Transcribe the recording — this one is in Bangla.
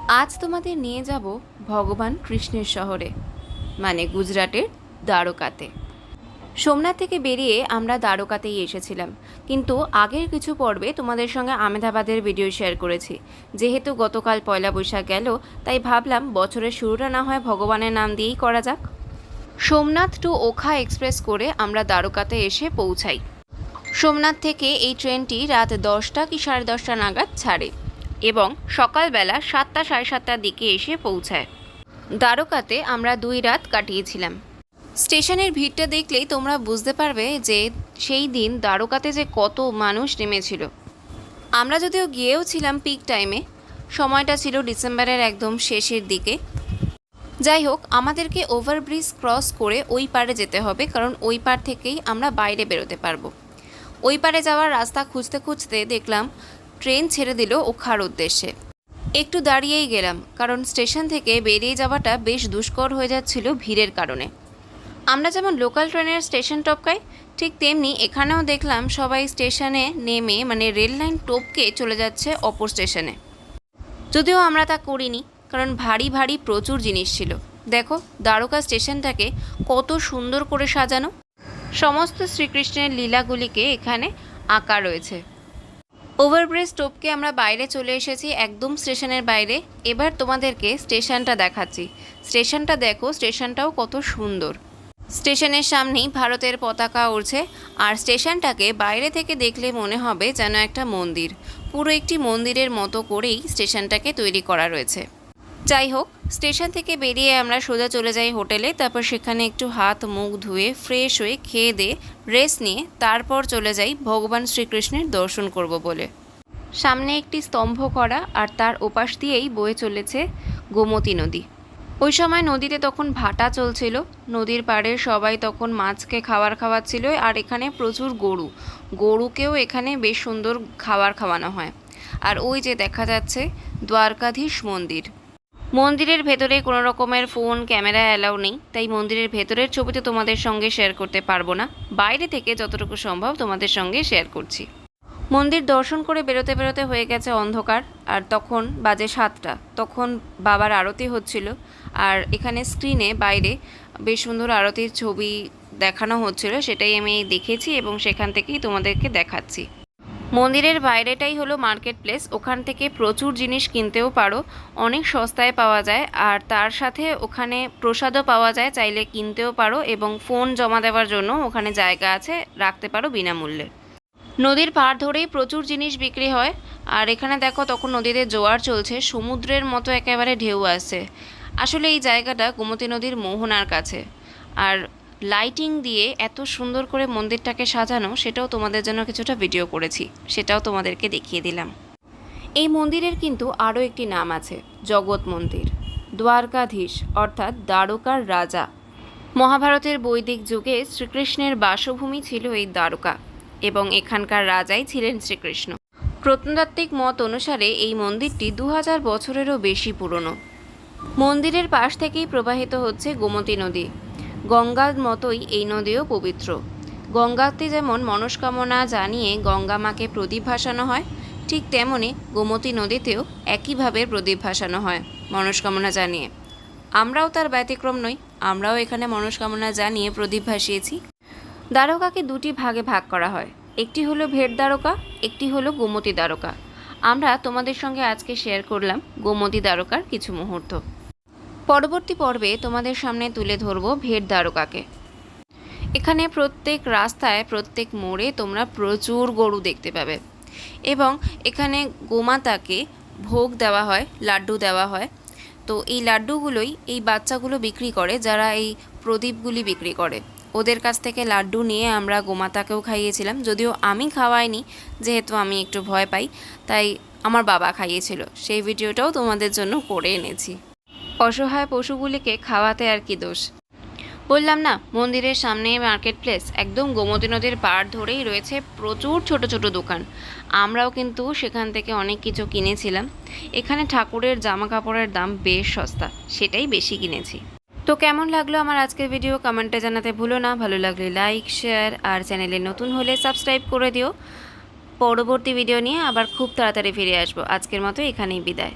আজ তোমাদের নিয়ে যাব ভগবান কৃষ্ণের শহরে, মানে গুজরাটের দ্বারকাতে। সোমনাথ থেকে বেরিয়ে আমরা দ্বারকাতেই এসেছিলাম, কিন্তু আগের কিছু পর্বে তোমাদের সঙ্গে আমেদাবাদের ভিডিও শেয়ার করেছি। যেহেতু গতকাল পয়লা বৈশাখ গেল, তাই ভাবলাম বছরের শুরুটা না হয় ভগবানের নাম দিয়েই করা যাক। সোমনাথ টু ওখা এক্সপ্রেস করে আমরা দ্বারকাতে এসে পৌঁছাই। সোমনাথ থেকে এই ট্রেনটি রাত 10টা কি 10:30 নাগাদ ছাড়ে এবং সকালবেলা 7টা 7:30টার দিকে এসে পৌঁছায়। দ্বারকাতে আমরা 2 রাত কাটিয়েছিলাম। স্টেশনের ভিড়টা দেখলেই তোমরা বুঝতে পারবে যে সেই দিন দ্বারকাতে যে কত মানুষ নেমেছিল। আমরা যদিও গিয়েও ছিলাম পিক টাইমে, সময়টা ছিল ডিসেম্বরের একদম শেষের দিকে। যাই হোক, আমাদেরকে ওভারব্রিজ ক্রস করে ওই পারে যেতে হবে, কারণ ওই পার থেকেই আমরা বাইরে বেরোতে পারবো। ওই পারে যাওয়ার রাস্তা খুঁজতে খুঁজতে দেখলাম ট্রেন ছেড়ে দিল ওখার উদ্দেশ্যে। একটু দাঁড়িয়েই গেলাম, কারণ স্টেশন থেকে বেরিয়ে যাওয়াটা বেশ দুষ্কর হয়ে যাচ্ছিল ভিড়ের কারণে। আমরা যেমন লোকাল ট্রেনের স্টেশন টপকাই, ঠিক তেমনি এখানেও দেখলাম সবাই স্টেশনে নেমে মানে রেল লাইন টপকে চলে যাচ্ছে অপর স্টেশনে। যদিও আমরা তা করিনি, কারণ ভারী ভারী প্রচুর জিনিস ছিল। দেখো দ্বারকা স্টেশনটাকে কত সুন্দর করে সাজানো, সমস্ত শ্রীকৃষ্ণের লীলাগুলিকে এখানে আঁকা রয়েছে। ওভারব্রিজ টপকে আমরা বাইরে চলে এসেছি, একদম স্টেশনের বাইরে। এবার তোমাদেরকে স্টেশনটা দেখাচ্ছি। স্টেশনটা দেখো, স্টেশনটাও কত সুন্দর। স্টেশনের সামনেই ভারতের পতাকা উড়ছে, আর স্টেশনটাকে বাইরে থেকে দেখলে মনে হবে যেন একটা মন্দির। পুরো একটি মন্দিরের মতো করেই স্টেশনটাকে তৈরি করা রয়েছে। যাই হোক, স্টেশন থেকে বেরিয়ে আমরা সোজা চলে যাই হোটেলে। তারপর সেখানে একটু হাত মুখ ধুয়ে ফ্রেশ হয়ে খেয়ে দিয়ে রেস্ট নিয়ে তারপর চলে যাই ভগবান শ্রীকৃষ্ণের দর্শন করব বলে। সামনে একটি স্তম্ভ করা, আর তার ওপাশ দিয়েই বয়ে চলেছে গোমতী নদী। ওই সময় নদীতে তখন ভাটা চলছিল, নদীর পাড়ে সবাই তখন মাছকে খাবার খাওয়াচ্ছিল। আর এখানে প্রচুর গরুকেও এখানে বেশ সুন্দর খাবার খাওয়ানো হয়। আর ওই যে দেখা যাচ্ছে দ্বারকাধীশ মন্দির। মন্দিরের ভেতরে কোনো রকমের ফোন ক্যামেরা অ্যালাউ নেই, তাই মন্দিরের ভেতরের ছবি তো তোমাদের সঙ্গে শেয়ার করতে পারবো না। বাইরে থেকে যতটুকু সম্ভব তোমাদের সঙ্গে শেয়ার করছি। মন্দির দর্শন করে বেরোতে বেরোতে হয়ে গেছে অন্ধকার, আর তখন বাজে 7টা। তখন বাবার আরতি হচ্ছিল, আর এখানে স্ক্রিনে বাইরে বেশ সুন্দর আরতির ছবি দেখানো হচ্ছিল, সেটাই আমি দেখেছি এবং সেখান থেকেই তোমাদেরকে দেখাচ্ছি। মন্দিরের বাইরেটাই হলো মার্কেট প্লেস, ওখান থেকে প্রচুর জিনিস কিনতেও পারো, অনেক সস্তায় পাওয়া যায়। আর তার সাথে ওখানে প্রসাদও পাওয়া যায়, চাইলে কিনতেও পারো, এবং ফোন জমা দেওয়ার জন্য ওখানে জায়গা আছে, রাখতে পারো বিনামূল্যে। নদীর পাড় ধরেই প্রচুর জিনিস বিক্রি হয়। আর এখানে দেখো তখন নদীতে জোয়ার চলছে, সমুদ্রের মতো একেবারে ঢেউ আসছে। আসলে এই জায়গাটা গোমতী নদীর মোহনার কাছে। আর লাইটিং দিয়ে এত সুন্দর করে মন্দিরটাকে সাজানো, সেটাও তোমাদের জন্য কিছুটা ভিডিও করেছি, সেটাও তোমাদেরকে দেখিয়ে দিলাম। এই মন্দিরের কিন্তু আরও একটি নাম আছে, জগৎ মন্দির। দ্বারকাধীশ অর্থাৎ দ্বারকার রাজা। মহাভারতের বৈদিক যুগে শ্রীকৃষ্ণের বাসভূমি ছিল এই দ্বারকা, এবং এখানকার রাজাই ছিলেন শ্রীকৃষ্ণ। প্রত্নতাত্ত্বিক মত অনুসারে এই মন্দিরটি 2000 বছরেরও বেশি পুরনো। মন্দিরের পাশ থেকেই প্রবাহিত হচ্ছে গোমতী নদী। গঙ্গার মতোই এই নদীও পবিত্র। গঙ্গাতে যেমন মনস্কামনা জানিয়ে গঙ্গা মাকে প্রদীপ ভাসানো হয়, ঠিক তেমনি গোমতী নদীতেও একইভাবে প্রদীপ ভাসানো হয় মনস্কামনা জানিয়ে। আমরাও তার ব্যতিক্রম নই, আমরাও এখানে মনস্কামনা জানিয়ে প্রদীপ ভাসিয়েছি। দ্বারকাকে 2টি ভাগে ভাগ করা হয়, একটি হলো ভেট দ্বারকা, একটি হলো গোমতী দ্বারকা। আমরা তোমাদের সঙ্গে আজকে শেয়ার করলাম গোমতী দ্বারকার কিছু মুহূর্ত। পরবর্তী পর্বে তোমাদের সামনে তুলে ধরবো ভেট দ্বারকাকে। এখানে প্রত্যেক রাস্তায় প্রত্যেক মোড়ে তোমরা প্রচুর গরু দেখতে পাবে, এবং এখানে গোমাতাকে ভোগ দেওয়া হয়, লাড্ডু দেওয়া হয়। তো এই লাড্ডুগুলোই এই বাচ্চাগুলো বিক্রি করে, যারা এই প্রদীপগুলি বিক্রি করে। ওদের কাছ থেকে লাড্ডু নিয়ে আমরা গোমাতাকেও খাইয়েছিলাম, যদিও আমি খাওয়াইনি, যেহেতু আমি একটু ভয় পাই, তাই আমার বাবা খাইয়েছিল। সেই ভিডিওটাও তোমাদের জন্য করে এনেছি। অসহায় পশুগুলিকে খাওয়াতে আর কি দোষ। বললাম না, মন্দিরের সামনে মার্কেট প্লেস, একদম গোমতী নদীর পাড় ধরেই রয়েছে প্রচুর ছোট ছোট দোকান। আমরাও কিন্তু সেখান থেকে অনেক কিছু কিনেছিলাম। এখানে ঠাকুরের জামা কাপড়ের দাম বেশ সস্তা, সেটাই বেশি কিনেছি। তো কেমন লাগলো আমার আজকের ভিডিও কমেন্টে জানাতে ভুলো না। ভালো লাগলে লাইক শেয়ার, আর চ্যানেলে নতুন হলে সাবস্ক্রাইব করে দিও। পরবর্তী ভিডিও নিয়ে আবার খুব তাড়াতাড়ি ফিরে আসবো। আজকের মতো এখানেই বিদায়।